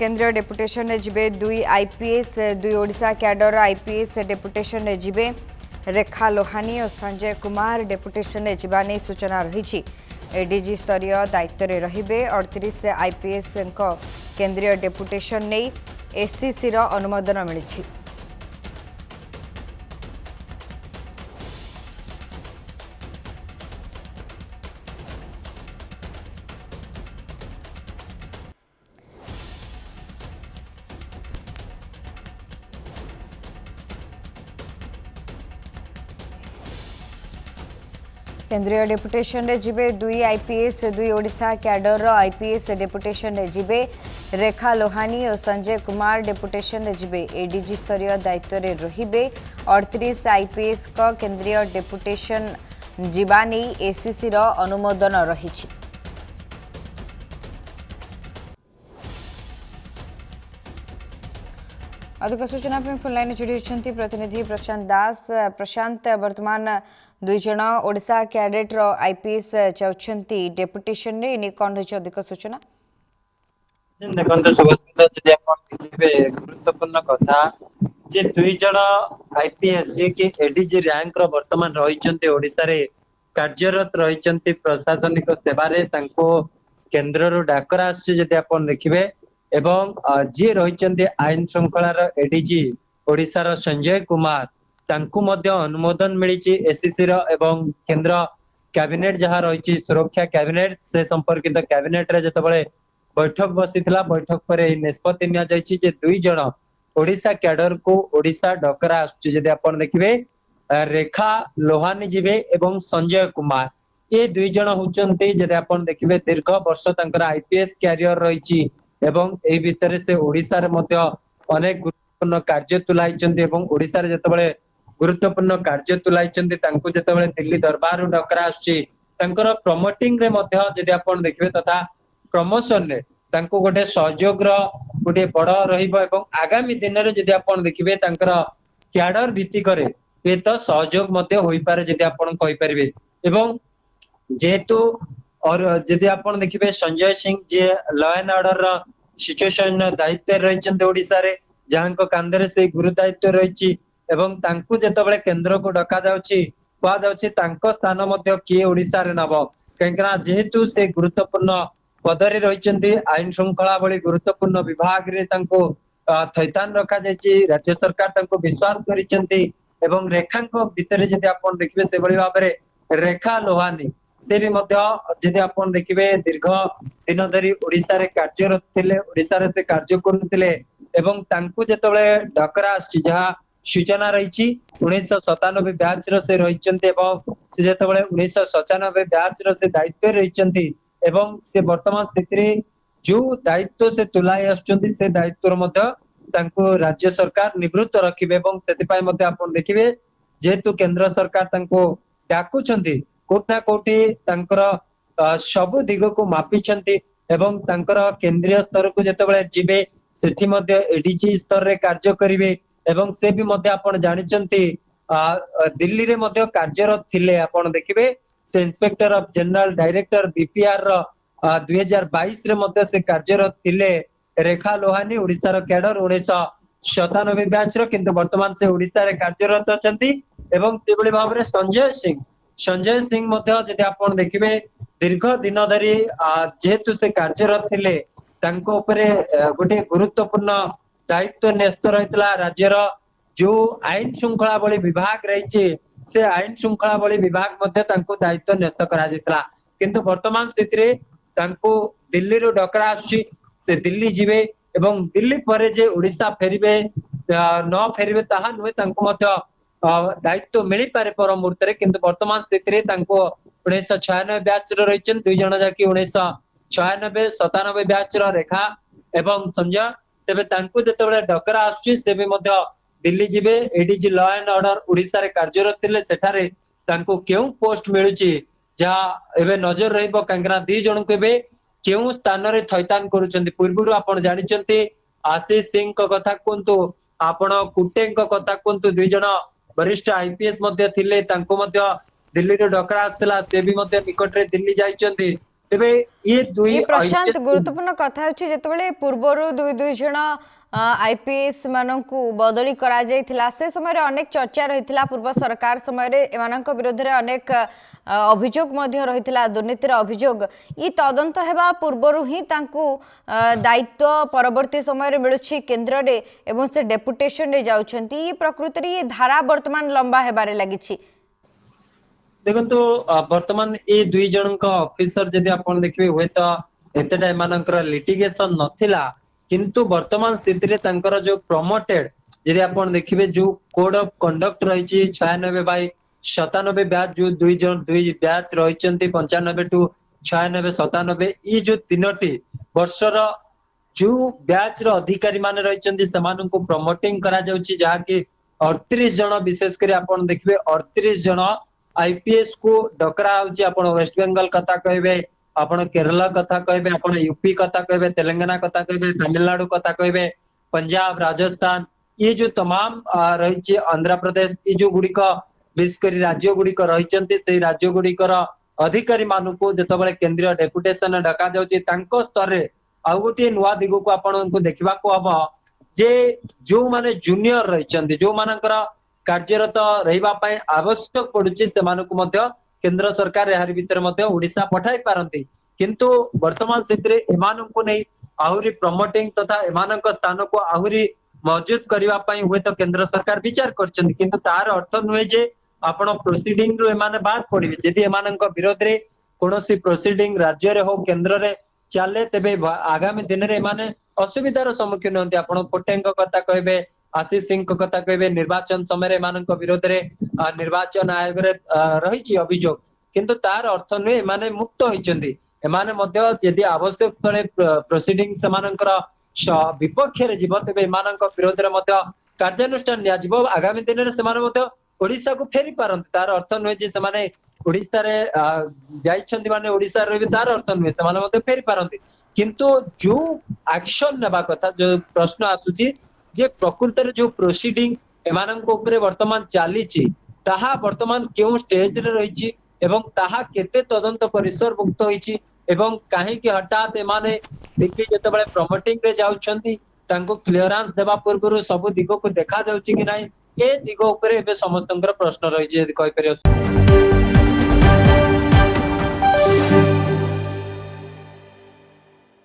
केंद्रीय डेपुटेशन रे जिबे दुई आईपीएस दुई ओडिशा कैडर आईपीएस डेपुटेशन रे जिबे रेखा लोहानी और संजय कुमार डेपुटेशन रे जिबा नै सूचना रही। एडीजी स्तरीय दायित्व रे रहिबे 38 आईपीएस केंद्रीय डेपुटेशन नै एससीसी रो अनुमोदन मिलिछि। केंद्रीय डेपुटेशन रे जिबे दुई आईपीएस दुई ओडिशा कैडर आईपीएस डेपुटेशन रे जिबे रेखा लोहानी और संजय कुमार डेपुटेशन रे जिबे एडीजी स्तरीय दायित्व रे रहिबे 38 आईपीएस का केंद्रीय डेपुटेशन जिबा नै एससीसी रो अनुमोदन रहिछि। अधिक सूचना फोन लाइन जोड़ी होती प्रतिनिधि प्रशांत दास। प्रशांत, वर्तमान दुई जन ओडिशा कैडेट रो आईपीएस चाहते डेपुटेशन ने कौन रही अधिक सूचना? गुरुत्वपूर्ण कथा जे दुई जन आईपीएस जे कि एडीजी रैंक रो वर्तमान रही ओडिशा रे कार्यरत रही प्रशासनिक सेवा रे तांको केंद्र रो डाकरा आछि। जदि आपण देखिबे एवं जी रही आईन श्रृंखलार एडीजी ओडिशार संजय कुमार तांकु मध्य अनुमोदन मिली एससीसी रो एवं केंद्र कैबिनेट जहाँ रही सुरक्षा कैबिनेट से संपर्कित कैबिनेट रे जतबळे बैठक बसीथिला बैठक पर निष्पत्ति निया जायछि जे दुई जण ओडिशा कैडर को ओडिशा डकरा आछि। जदि आपण देखिबे रेखा लोहानी जिबे एवं संजय कुमार ये दुई जण होचंती। जदि आपण देखिबे दीर्घ वर्ष तांकर आईपीएस कैरियर रही एवं एही भितर से ओडिशा रे मध्य अनेक गुरुत्वपूर्ण कार्य तुलाइचंती एवं ओडिशा रे जतबळे गुरुत्वपूर्ण कार्य तुलाइचंती तांको जतबळे दिल्ली दरबार डकरा आछि तांकर प्रमोटिंग रे मध्य जदि आपण देखिबे तथा प्रमोशन रे तांको गोटे सहयोग रो गोटे बड़ रहिबो एवं आगामी दिन रे जदि आपण देखिबे तांकर कैडर भित्ति करे ये तो सहयोग मध्य होई पारे जदि आपण कहि परिबे। एवं जेहेतु और जदि आपण देखिबे संजय सिंह जे लॉ एंड ऑर्डर रो सिचुएशन दायित्व रही ओडिशा रे जहां कांधरे से गुरु दायित्व रही एवं तांकु जेतबळे केंद्र को डका जाउछि कुआ जाउछि तांको स्थान मध्य किए ओडिशा रे नब कहिकना जेहेतु से गुरुत्वपूर्ण पदरे रही आईन श्रृंखला भली गुरुत्वपूर्ण विभाग रे तांको थैतान रखा जायछि। राज्य सरकार तांको विश्वास करिसेंती एवं रेखांक भितरे जदि आपण देखिबे से भली भाबरे रेखा लोहानी से भी मध्य जदि आपण देखिबे दीर्घ दिन धरी ओडिशा रे कार्यरत थिले ओडिशा रे से कार्य करुथिले एवं तांकु जेतबळे डकरा आछि जहा सूचना रही 1997 बैच रो से रहिचंती एवं से जेतबळे 1997 बैच रो से दायित्व रहिचंती एवं से वर्तमान स्थिति रे जो दायित्व से तुलाई आछंती से दायित्व रो मध्य तांको राज्य सरकार निवृत्त रखिबे एवं सेति पय मध्य आपण देखिबे जेतु केंद्र सरकार तांको डाकुचंती कोठना कोठी तांकर सब दिग को मापिचंती एवं तांकर केंद्रीय स्तर को जेतबळे जिबे सेठी मध्य एडीजी स्तर रे कार्य करिवे एवं से भी मध्य आपण जानिचंती दिल्ली रे मध्य कार्यरत थिले। आपण देखिबे से inspector of general director BPR रो 2022 रे मध्य से कार्यरत थिले। रेखा लोहानी ओडिसा रो कैडर 1997 बैच रो किंतु वर्तमान से ओडिसा रे कार्यरत अछंती एवं सेबळी भाबरे संजय सिंह मध्य जदि आपण देखिबे दीर्घ दिन धरी जेहेतु से कार्यरत थिले तांको उपरे गोटे गुरुत्वपूर्ण दायित्व न्यस्त रहितला। राज्यर जो आईन श्रृंखला भली विभाग रही से आईन श्रृंखला भली विभाग मध्य तांको दायित्व न्यस्त करा जितला किंतु वर्तमान स्थिति रे तांको दिल्ली रो डकरा आछि से दिल्ली जिवे एवं दिल्ली परे जे ओडिशा फेरिबे न फेरिबे ताहा नुहे तांको मध्य दायित्व मिली पारे पर मुहूर्त रे किंतु वर्तमान स्थिति रे तांको 1996 बैच रो रहिचन दुई जण जाकी 1996 97 बैच रो रेखा एवं संजय तेबे तांको जेतेबेले डकरा आछि से भी मध्य दिल्ली जिबे ADG law and order Odisha रे कार्यरत थिले सेठारे तांको केउ पोस्ट मिलुची जा एबे नजर रहइबो कांगरा दी जण को एबे केउ स्थान रे थैतान करूचंती। पूर्वरु आपण जानिचंती आशीष सिंह को कथा कोंतु आपण कुटे को कथा कोंतु दुई जण वरिष्ठ आईपीएस मध्य थिले तांको मध्य दिल्ली रे डकरा आस्थिला से भी मध्य निकट रे दिल्ली जाइचंती तेबे ये दुई ये प्रशांत IPS गुरुत्वपूर्ण कथा होछि जेतेबेले पूर्वरु दुई दुई जण आईपीएस माननकु बदली करा जायथिला से समय रे अनेक चर्चा रहिथिला पूर्व सरकार समय रे एमानक विरोध रे अनेक अभियोग मध्य रहिथिला दुर्नीतिर अभियोग ई तदंत हेबा पूर्वरु ही तांकु दायित्व परवर्ती समय रे मिलुछि केंद्र रे एवं से डेपुटेशन रे जाउछंती ई प्रकृति रे धारा वर्तमान लंबा हेबारे लागिछि। देखो वर्तमान ये दुई जन ऑफिसर जदि आपण देखिबे हुए तो एतेटा एमानकर लिटिगेशन नथिला किंतु वर्तमान स्थिति रे तांकर जो प्रमोटेड जदि आपण देखिबे जो कोड ऑफ कंडक्ट रही 96/97 बैच जो दुई बैच रही 95 टू 96-97 ये जो तीनोटी वर्षर जो बैच रो अधिकारी माने रही सेमानंको प्रमोटिंग करा जाउची जहा कि 38 जन विशेष कर आपण देखिबे 38 जन आईपीएस को डकरा होची आपण वेस्ट बंगाल कथा कहबे आपण केरला कथा कहबे आपण यूपी कथा कहबे तेलंगाना कथा कहबे तमिलनाडु कथा कहबे पंजाब राजस्थान ये जो तमाम रही आंध्र प्रदेश ये जो गुड़िक विशेषकर राज्य गुड़िक रही से राज्य गुड़िकर अधिकारी मान को जिते केंद्रीय डेपुटेशन डका जाउची तांको स्तर रे आ गोटे नुआ दिग को आपण देखा हम जे जो माने जूनियर रही जो मानकर कार्यरत रही आवश्यक पड़ुछि सेमानकु मध्य केंद्र सरकार यार भीतर मध्य ओडिशा पठाई पारंती किंतु वर्तमान स्थिति रे एमानकु नै आहुरी प्रमोटिंग तथा एमानक स्थान को आहुरी मौजूद करबा पई हुए तो केंद्र सरकार विचार करछन्ती किंतु तार अर्थ नुहे जे आपण प्रोसीडिंग रो एमाने बाद पड़िबे यदि एमानक विरोध रे कोनोसी प्रोसीडिंग राज्य रे हो केंद्र रे चले तेबे आगामी दिन रे एमाने असुविधार सम्मुखीन होंती आपण कोटेंग कथा कहबे आशीष सिंह कथा कहबे निर्वाचन समय एमानक विरोध रे निर्वाचन आयोग रे रही अभियोग किंतु तार अर्थ नुहे एमाने मुक्त होइचंदी एमाने मध्य यदि आवश्यक तळे प्रोसीडिंग सेमानकर विपक्ष रे जीव तेबे एमानक विरोध रे मध्य कार्यानुष्ठान निया जीव आगामी दिन रे सेमाने मध्य ओडिसा को फेरी पारंती तार अर्थ नुहे जे सेमाने ओडिसा रे जाइछंती माने ओडिसा रे तार अर्थ नुहे सेमाने मध्य फेरी पारंती किंतु जो एक्शन नेबा कथा जो प्रश्न आसुची जे प्रकृत रे जो प्रोसीडिंग एमानक ऊपर वर्तमान चलीची ताहा वर्तमान केउ स्टेज रे रहिची एवं ताहा केते तदंत परिसर मुक्त होईची एवं काहे कि हठात एमाने देखि जेतेबेले प्रमोटिंग रे जाउछंती तांको क्लियरेंस देबा पूर्व सब दिगो को देखा जाउची कि नाही ए दिगो ऊपर एबे समस्तंकर प्रश्न रहिची कहि परियो।